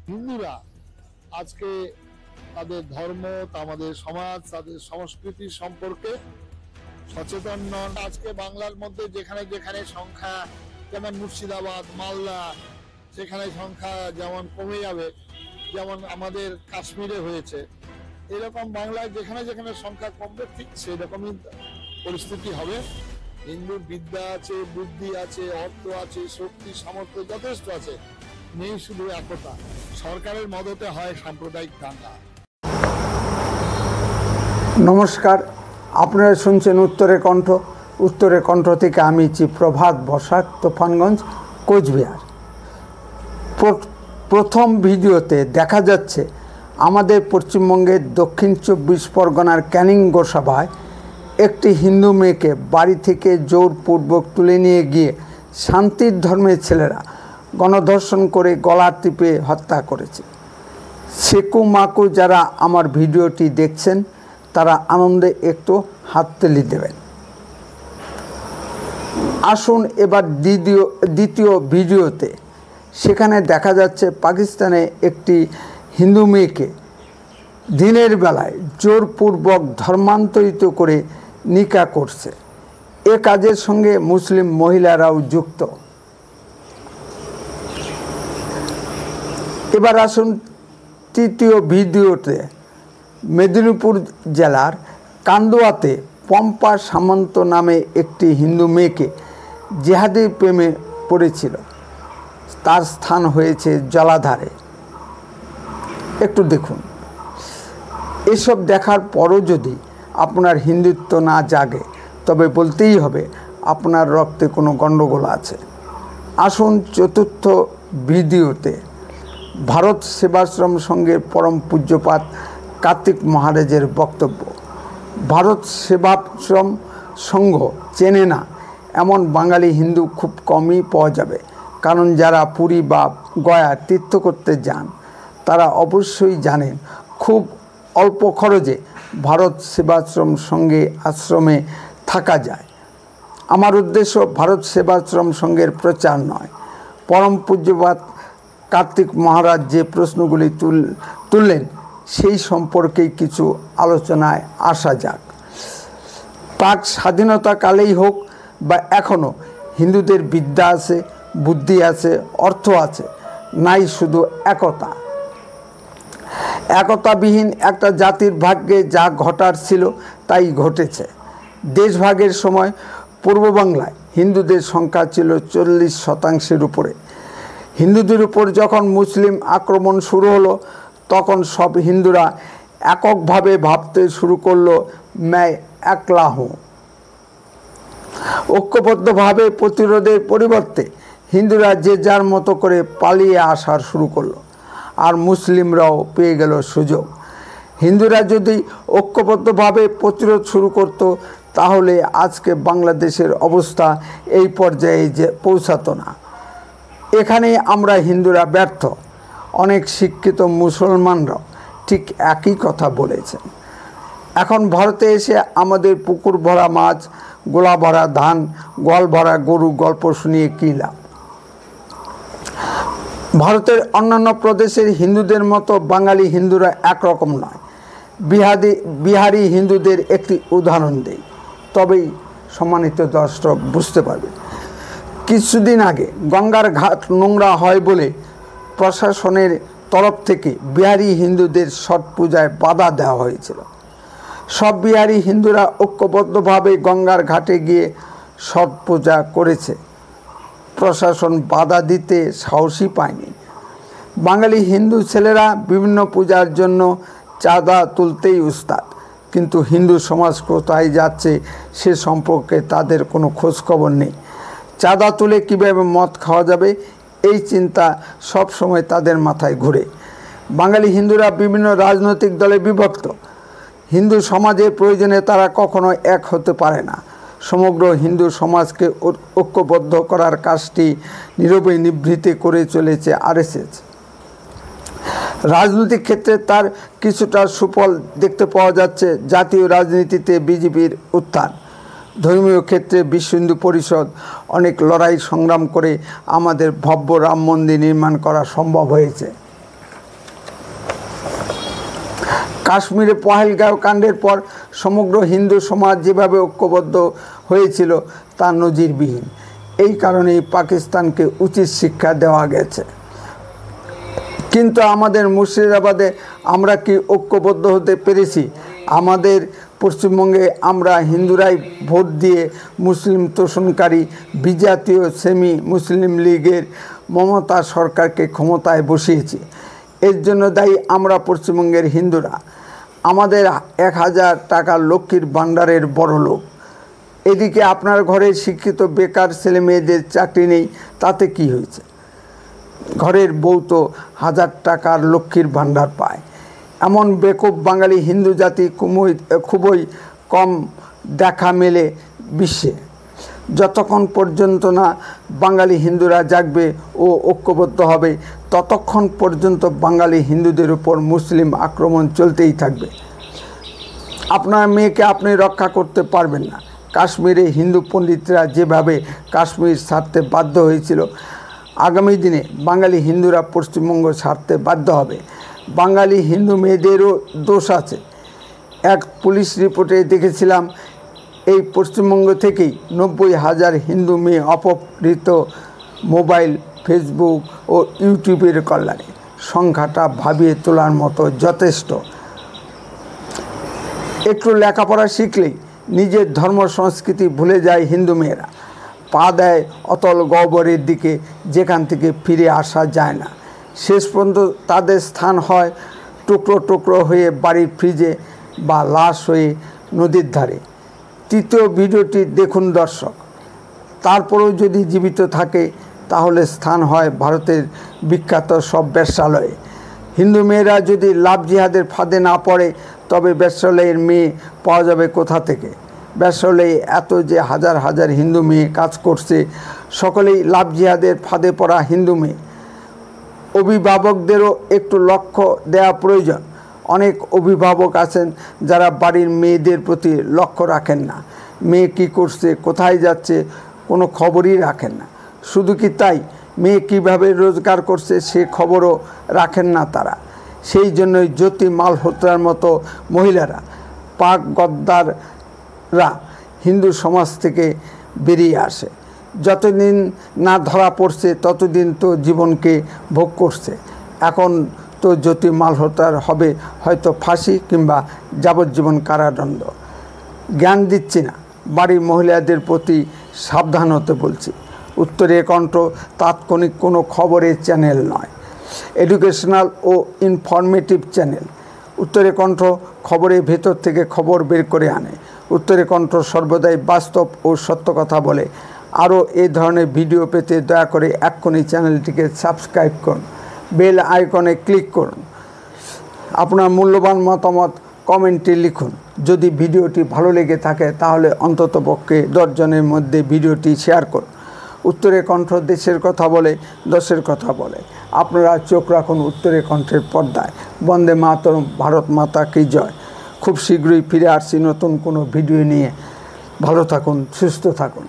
হিন্দুরা আজকে তাদের ধর্ম, আমাদের সমাজ, তাদের সংস্কৃতি সম্পর্কে সচেতন নন। আজকে বাংলার মধ্যে যেখানে যেখানে সংখ্যা, যেমন মুর্শিদাবাদ, মালদা, সেখানে সংখ্যা যেমন কমে যাবে, যেমন আমাদের কাশ্মীরে হয়েছে, এরকম বাংলায় যেখানে যেখানে সংখ্যা কমবে ঠিক সেরকমই পরিস্থিতি হবে। হিন্দুর বিদ্যা আছে, বুদ্ধি আছে, অর্থ আছে, শক্তি সামর্থ্য যথেষ্ট আছে, নেই শুধু একতা। সরকারের মদতে হয় সাম্প্রদায়িক দাঙ্গা। নমস্কার, আপনারা শুনছেন উত্তরের কণ্ঠ থেকে আমি প্রভাত বসাক, তুফানগঞ্জ, কোচবিহার। প্রথম ভিডিওতে দেখা যাচ্ছে আমাদের পশ্চিমবঙ্গের দক্ষিণ 24 পরগনার ক্যানিং গোসাবায় একটি হিন্দু মেয়েকে বাড়ি থেকে জোরপূর্বক তুলে নিয়ে গিয়ে শান্তির ধর্মের ছেলেরা গণধর্ষণ করে গলা টিপে হত্যা করেছে। সেকু মাকু যারা আমার ভিডিওটি দেখছেন তারা আনন্দে একটু হাততালি দেবেন। আসুন এবার দ্বিতীয় ভিডিওতে, সেখানে দেখা যাচ্ছে পাকিস্তানে একটি হিন্দু মেয়েকে দিনের বেলায় জোরপূর্বক ধর্মান্তরিত করে নিকাহ করছে। এ কাজের সঙ্গে মুসলিম মহিলারাও যুক্ত। এবার আসুন তৃতীয় ভিডিওতে, মেদিনীপুর জেলার কান্দুয়াতে পম্পা সামন্ত নামে একটি হিন্দু মেয়েকে জেহাদি প্রেমে পড়েছিল, তার স্থান হয়েছে জলাধারে। একটু দেখুন। এসব দেখার পরও যদি আপনার হিন্দুত্ব না জাগে তবে বলতেই হবে আপনার রক্তে কোনো গণ্ডগোল আছে। আসুন চতুর্থ ভিডিওতে, ভারত সেবাশ্রম সংঘের পরম পূজ্যপাত কার্তিক মহারাজের বক্তব্য। ভারত সেবাশ্রম সংঘ চেনে না এমন বাঙালি হিন্দু খুব কমই পাওয়া যাবে, কারণ যারা পুরী বা গয়া তীর্থ করতে যান তারা অবশ্যই জানেন খুব অল্প খরচে ভারত সেবাশ্রম সংঘে আশ্রমে থাকা যায়। আমার উদ্দেশ্য ভারত সেবাশ্রম সংঘের প্রচার নয়। পরম পূজ্যপাত কার্তিক মহারাজ যে প্রশ্নগুলি তুললেন সেই সম্পর্কেই কিছু আলোচনায় আসা যাক। পাক স্বাধীনতাকালেই হোক বা এখনও হিন্দুদের বিদ্যা আছে, বুদ্ধি আছে, অর্থ আছে, নাই শুধু একতা। একতাবিহীন একটা জাতির ভাগ্যে যা ঘটার ছিল তাই ঘটেছে। দেশভাগের সময় পূর্ব বাংলায় হিন্দুদের সংখ্যা ছিল 40% উপরে। হিন্দুদের উপর যখন মুসলিম আক্রমণ শুরু হলো তখন সব হিন্দুরা এককভাবে ভাবতে শুরু করলো मैं একলা হুঁ। ঐক্যবদ্ধভাবে প্রতিরোধের পরিবর্তে হিন্দুরা যে যার মতো করে পালিয়ে আসার শুরু করলো, আর মুসলিমরাও পেয়ে গেল সুযোগ। হিন্দুরা যদি ঐক্যবদ্ধভাবে প্রতিরোধ শুরু করত তাহলে আজকে বাংলাদেশের অবস্থা এই পর্যায়ে যে পৌঁছাতো না। এখানে আমরা হিন্দুরা ব্যর্থ। অনেক শিক্ষিত মুসলমানরাও ঠিক একই কথা বলেছেন। এখন ভারতে এসে আমাদের পুকুর ভরা মাছ, গোলা ভরা ধান, গোয়াল ভরা গরু গল্প শুনিয়ে কী লাভ? ভারতের অন্যান্য প্রদেশের হিন্দুদের মতো বাঙালি হিন্দুরা একরকম নয়। বিহারি হিন্দুদের একটি উদাহরণ দেই, তবেই সম্মানিত দর্শক বুঝতে পারবে। কিছুদিন আগে গঙ্গার ঘাট নোংরা হয় বলে প্রশাসনের তরফ থেকে বিহারি হিন্দুদের ছট পূজায় বাধা দেওয়া হয়েছিল। সব বিহারি হিন্দুরা ঐক্যবদ্ধভাবে গঙ্গার ঘাটে গিয়ে ছট পূজা করেছে। প্রশাসন বাধা দিতে সাহসই পায়নি। বাঙালি হিন্দু ছেলেরা বিভিন্ন পূজার জন্য চাঁদা তুলতেই উস্তাদ, কিন্তু হিন্দু সমাজ কোথায় যাচ্ছে সে সম্পর্কে তাদের কোনো খোঁজখবর নেই। চাঁদা তুলে কীভাবে মদ খাওয়া যাবে এই চিন্তা সব সময় তাদের মাথায় ঘুরে। বাঙালি হিন্দুরা বিভিন্ন রাজনৈতিক দলে বিভক্ত। হিন্দু সমাজের প্রয়োজনে তারা কখনো এক হতে পারে না। সমগ্র হিন্দু সমাজকে ঐক্যবদ্ধ করার কাজটি নীরবে নিভৃতে করে চলেছে আরএসএস। রাজনৈতিক ক্ষেত্রে তার কিছুটা সুফল দেখতে পাওয়া যাচ্ছে। জাতীয় রাজনীতিতে বিজেপির উত্থান। ধর্মীয় ক্ষেত্রে বিশ্ব হিন্দু পরিষদ অনেক লড়াই সংগ্রাম করে আমাদের ভব্য রাম মন্দির নির্মাণ করা সম্ভব হয়েছে। কাশ্মীরে পহেলগাঁও কাণ্ডের পর সমগ্র হিন্দু সমাজ যেভাবে ঐক্যবদ্ধ হয়েছিল তা নজিরবিহীন। এই কারণেই পাকিস্তানকে উচিত শিক্ষা দেওয়া গেছে। কিন্তু আমাদের মুর্শিদাবাদে আমরা কি ঐক্যবদ্ধ হতে পেরেছি? আমাদের পশ্চিমবঙ্গে আমরা হিন্দুরাই ভোট দিয়ে মুসলিম তোষণকারী বিজাতীয় সেমি মুসলিম লীগের মমতা সরকারকে ক্ষমতায় বসিয়েছি। এর জন্য দায়ী আমরা পশ্চিমবঙ্গের হিন্দুরা। আমাদের 1000 টাকা লক্ষ্মীর ভাণ্ডারের বড় লোক। এদিকে আপনার ঘরে শিক্ষিত বেকার ছেলে মেয়েদের চাকরি নেই, তাতে কি হয়েছে? ঘরের বউ তো 1000 টাকার লক্ষ্মীর ভাণ্ডার পায়। এমন বেকুব বাঙালি হিন্দু জাতি খুবই কম দেখা মেলে বিশ্বে। যতক্ষণ পর্যন্ত না বাঙালি হিন্দুরা জাগবে ও ঐক্যবদ্ধ হবে, ততক্ষণ পর্যন্ত বাঙালি হিন্দুদের উপর মুসলিম আক্রমণ চলতেই থাকবে। আপনার মেয়েকে আপনি রক্ষা করতে পারবেন না। কাশ্মীরে হিন্দু পণ্ডিতরা যেভাবে কাশ্মীর ছাড়তে বাধ্য হয়েছিল, আগামী দিনে বাঙালি হিন্দুরা পশ্চিমবঙ্গ ছাড়তে বাধ্য হবে। বাঙালি হিন্দু মেয়েদেরও দোষ আছে। এক পুলিশ রিপোর্টে দেখেছিলাম এই পশ্চিমবঙ্গ থেকেই 90,000 হিন্দু মেয়ে অপহৃত মোবাইল, ফেসবুক ও ইউটিউবের কল্যাণে। সংখ্যাটা ভাবিয়ে তোলার মতো যথেষ্ট। একটু লেখাপড়া শিখলেই নিজের ধর্ম সংস্কৃতি ভুলে যায় হিন্দু মেয়েরা। পা দেয় অতল গহ্বরের দিকে, যেখান থেকে ফিরে আসা যায় না। শেষ পর্যন্ত তাদের স্থান হয় টুকরো টুকরো হয়ে বাড়ির ফ্রিজে বা লাশ হয়ে নদীর ধারে। তৃতীয় ভিডিওটি দেখুন দর্শক। তারপরেও যদি জীবিত থাকে তাহলে স্থান হয় ভারতের বিখ্যাত সব বেশ্যালয়ে। হিন্দু মেয়েরা যদি লাভ জিহাদের ফাঁদে না পড়ে তবে বেশ্যালয়ের মেয়ে পাওয়া যাবে কোথা থেকে? বেশ্যালয়ে এত যে হাজার হাজার হিন্দু মেয়ে কাজ করছে, সকলেই লাভ জিহাদের ফাঁদে পড়া হিন্দু মেয়ে। অভিভাবকদেরও একটু লক্ষ্য দেওয়া প্রয়োজন। অনেক অভিভাবক আছেন যারা বাড়ির মেয়েদের প্রতি লক্ষ্য রাখেন না। মেয়ে কী করছে, কোথায় যাচ্ছে, কোনো খবরই রাখেন না। শুধু কি তাই, মেয়ে কীভাবে রোজগার করছে সে খবরও রাখেন না তারা। সেই জন্যই জ্যোতি মালহোত্রার মতো মহিলারা, পাক গদ্দাররা হিন্দু সমাজ থেকে বেরিয়ে আসে। যতদিন না ধরা পড়ছে ততদিন তো জীবনকে ভোগ করছে। এখন তো জ্যোতি মালহোত্রার হবে হয়তো ফাঁসি কিংবা যাবজ্জীবন কারাদণ্ড। জ্ঞান দিচ্ছি না, বাড়ির মহিলাদের প্রতি সাবধান হতে বলছি। উত্তরের কণ্ঠ তাৎক্ষণিক কোনো খবরের চ্যানেল নয়, এডুকেশনাল ও ইনফরমেটিভ চ্যানেল। উত্তরের কণ্ঠ খবরের ভেতর থেকে খবর বের করে আনে। উত্তরের কণ্ঠ সর্বদাই বাস্তব ও সত্য কথা বলে। আরও এই ধরনের ভিডিও পেতে দয়া করে এক্ষুনি চ্যানেলটিকে সাবস্ক্রাইব করুন, বেল আইকনে ক্লিক করুন। আপনার মূল্যবান মতামত কমেন্টে লিখুন। যদি ভিডিওটি ভালো লেগে থাকে তাহলে অন্ততপক্ষে 10 জনের মধ্যে ভিডিওটি শেয়ার করুন। উত্তরের কণ্ঠ দেশের কথা বলে, দশের কথা বলে। আপনারা চোখ রাখুন উত্তরের কণ্ঠের পর্দায়। বন্দে মাতরম, ভারত মাতা কি জয়। খুব শীঘ্রই ফিরে আসছি নতুন কোনো ভিডিও নিয়ে। ভালো থাকুন, সুস্থ থাকুন।